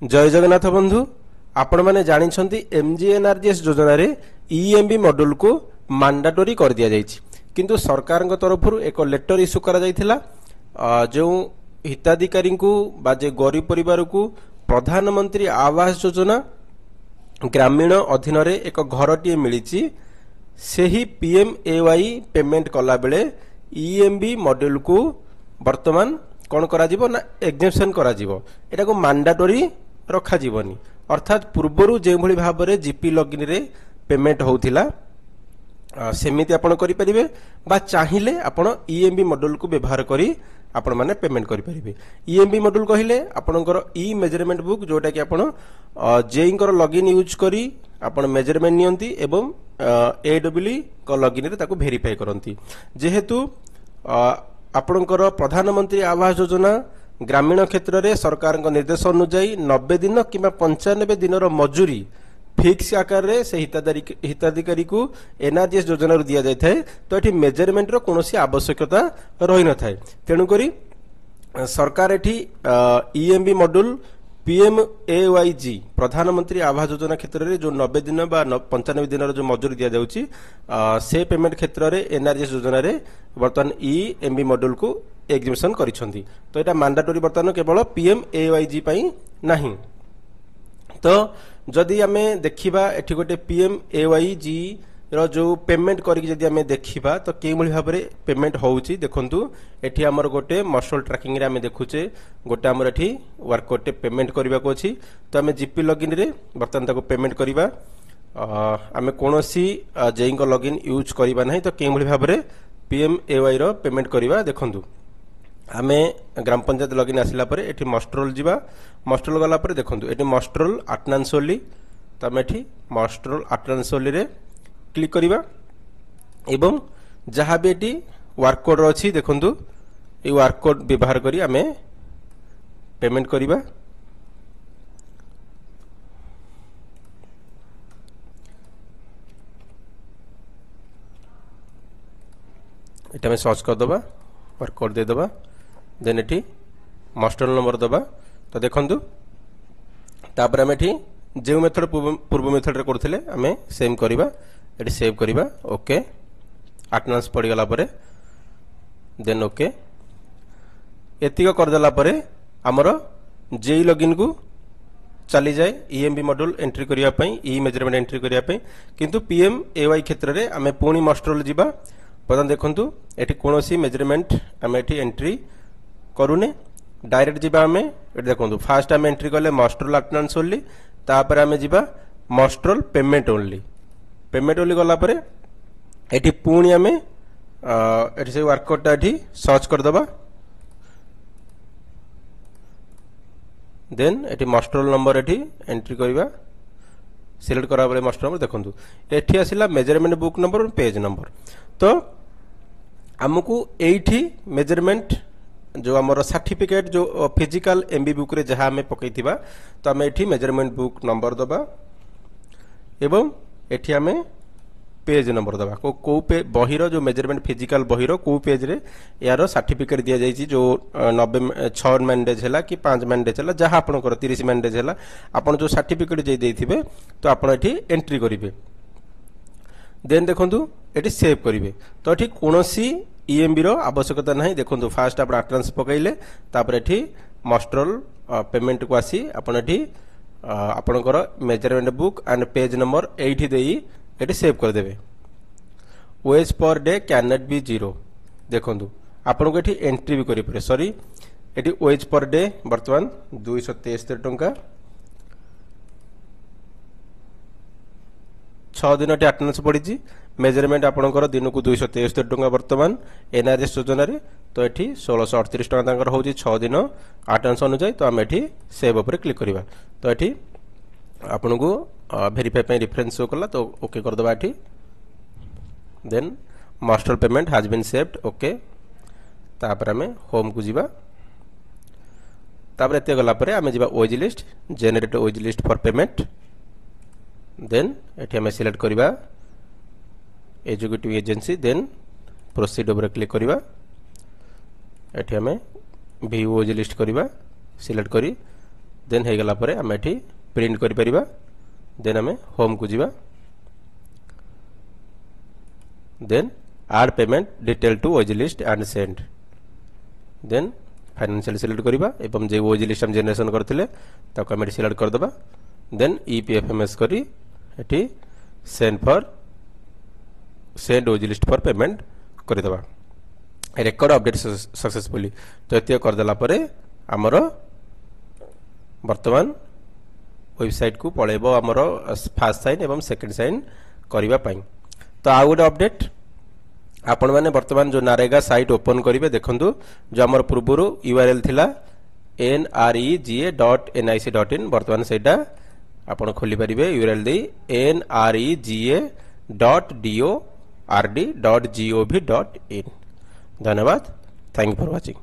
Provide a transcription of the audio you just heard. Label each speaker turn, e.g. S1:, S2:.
S1: जय जगन्नाथ बंधु आपण मैंने जानते एमजीएनआरजीएस योजना रे ईएमबी मॉड्यूल को मैंडेटरी कर दिया जायछि किंतु सरकार तरफ एक लेटर इश्यू करा जायथिला जो हिताधिकारी को बाजे गरीब परिवार को प्रधानमंत्री आवास योजना ग्रामीण अधीन रे एक घरटीए मिली सेही पीएमएवाई पेमेंट कला बेले ईएमबी मॉड्यूल को वर्तमान कौन करा जीवो ना एग्जेम्पशन करा जीवो एटा को मैंडेटरी रखा जीवनी अर्थात पूर्वरु जे भली भाव रे जीपी लॉगिन रे पेमेंट होउथिला सेमिति आपण करि परिबे बा चाहिले आपण ईएमबी मॉड्यूल को व्यवहार करी आपण माने पेमेंट करि परिबे। ईएमबी मॉड्यूल कहिले आपणकर ई मेजरमेंट बुक जोटा कि आपण जेईंकर लॉगिन यूज करी आपण मेजरमेंट नियंती एवं एडब्ल्यू को लॉगिन रे ताको वेरीफाई करंती जेहेतु आपणकर प्रधानमंत्री आवास योजना ग्रामीण क्षेत्र में सरकार निर्देश अनुजाई 90 दिन कि 95 दिन मजूरी फिक्स आकार रे से हिताधिकारी को एनआरजीएस योजना दि जाए तो ये मेजरमेंट रो कोनोसी आवश्यकता रही न थाए तेणुकरी सरकार एठी ईएमबी मॉड्यूल पीएमएवाईजी प्रधानमंत्री आवास योजना क्षेत्र में जो 90 दिन बा 95 दिन जो मजूरी दि जाउची से पेमेंट क्षेत्र में एनआरजीएस योजना रे वर्तमान ईएमबी मॉड्यूल को एग्जिबिशन करिसंती तो एटा मैंडेटरी वर्तमान केवल पीएमएवाईजी पई नाही। तो जदि आमे देखिबा एठी गोटे पीएमएवाईजी रो जो पेमेंट करिक जदि आमे देखिबा तो के भली भाबरे पेमेंट होउची देखंतु एठी हमर गोटे मस्टल ट्रैकिंग रे आमे देखुचे गोटे हमर एठी वर्क कोटे पेमेंट करबा को अछि तो आमे जीपी लॉगिन रे वर्तमान ताको पेमेंट करबा आमे कोनोसी जेइंग लॉगिन यूज करबा नाही तो के भली भाबरे पीएमएवाई रो पेमेंट करबा देखंतु आमे ग्राम पंचायत लॉगिन आसिला परे एठी मस्ट्रोल जीवा मस्ट्रोल गला परे देखंतु एठी मस्ट्रोल आटनांसोली तो आमे एठी मस्ट्रोल आटनांसोली रे क्लिक करिबा एवं जहाँ भी एटी वर्क कोड अच्छी देखंतु ये वर्क कोड व्यवहार करी आमे पेमेंट करिबा एटा में सर्च कर दबा वर्क कोड दे दबा देन एटी मास्टर नंबर दबा तो देखंतु तापर आमे एटी जे मेथड पूर्व मेथड रे करथिले आमे सेम करिबा एटी सेव करिबा ओके अटेंडेंस पड़ी गला परे देन ओके एतिक कर देला परे हमर जेई लॉगिन को चली जाए ईएमबी मॉड्यूल एंट्री करिया पई ई मेजरमेंट एंट्री करिया पई किंतु पीएमएवाई क्षेत्र रे आमे पुणी मास्टर जीवा प्रथम देखंतु एटी कोनोसी मेजरमेंट आमे एटी एंट्री करूने डायरेक्ट जीवा आमे एटी देखंतु फास्ट आमे एंट्री करले मास्टर अटेंडेंस ओनली तापर आमे जीवा मास्टर पेमेंट ओनली गला परे एटी पुणी आमे एटी से वर्क कोड टा एटी सर्च कर दबा देन एटी मास्टर नंबर एटी एंट्री करबा सिलेक्ट करा परे मास्टर नंबर देखंतु एठी आसिला मेजरमेंट बुक नंबर और पेज नंबर तो हमकु एठी मेजरमेंट जो हमर सर्टिफिकेट जो फिजिकल एमबी बुक रे जहां हमें पकैतिबा तो हमें एठी मेजरमेंट बुक नंबर दबा एवं एठी हमें पेज नंबर दबा को पे बहिरो जो मेजरमेंट फिजिकल बहिरो को पेज रे यार सर्टिफिकेट दिया जायछि जो 6 मैंडेज हैला कि 5 मैंडेज हैला जहां आपन कर 30 मैंडेज हैला आपन जो सर्टिफिकेट जे देथिबे तो आपन एठी एंट्री करिवे देन देखंतु एठी सेव करिवे तो एठी कोनोसी ईएमबी रो आवश्यकता नहीं देखंतु फास्ट आपन अटेंडेंस पकैले तापर एठी मास्टरल पेमेंट को आसी आपन एठी आपनकर measurement book and page number एठी देई एटी सेव कर देबे wage per day can not be zero देखंतु आपन को एठी एंट्री भी करि परे सॉरी एटी वेज पर डे वर्तमान 273 टंका 6 दिन एटी अटेंडेंस पड़ी मेजरमेंट आपनकर दिन को 273 टंका वर्तमान एनआरएस योजना रे तो एठी 1638 टंका तांकर होजी 6 दिन अटेंडेंस अनुसार तो हम एठी सेव ऊपर क्लिक करिबा तो एठी आपन को वेरीफाई पे रेफरेंस शो कला तो ओके कर दबा एठी then master payment has been saved okay तापर हमें होम को जीवा तापर एते गला परे हमें जीवा ओज लिस्ट जनरेट ओज लिस्ट फॉर पेमेंट देन एठी हमें सिलेक्ट करिबा एजुकेटिव एजेंसी देन प्रोसीड ऊपर क्लिक करिबा एठी हमें व्यू ओज लिस्ट करिबा सिलेक्ट करी देन हो गला परे आम एठी प्रिंट करि परिबा देन आम होम को जीवा then add payment detail to OG list and send then financial select करबा एवं जे OG लिस्ट हम जनरेशन करथिले ताको हम सिलेक्ट कर दबा देन EPFMS करी एठी send OG list for payment कर दबा रेकॉर्ड अपडेट सक्सेसफुली तो एतिया कर देला परे हमरो वर्तमान वेबसाइट को पळेबो हमरो फर्स्ट साइन एवं सेकंड साइन करबा पई तो आ गुड अपडेट आपण माने वर्तमान जो नारेगा साइट ओपन करिवे देखंतु जो हमर पूर्वरु URL थिला nrega.nic.in वर्तमान सेटा आपण खोली परिबे URL दे nrega.dord.gov.in धन्यवाद थैंक यू फॉर वाचिंग।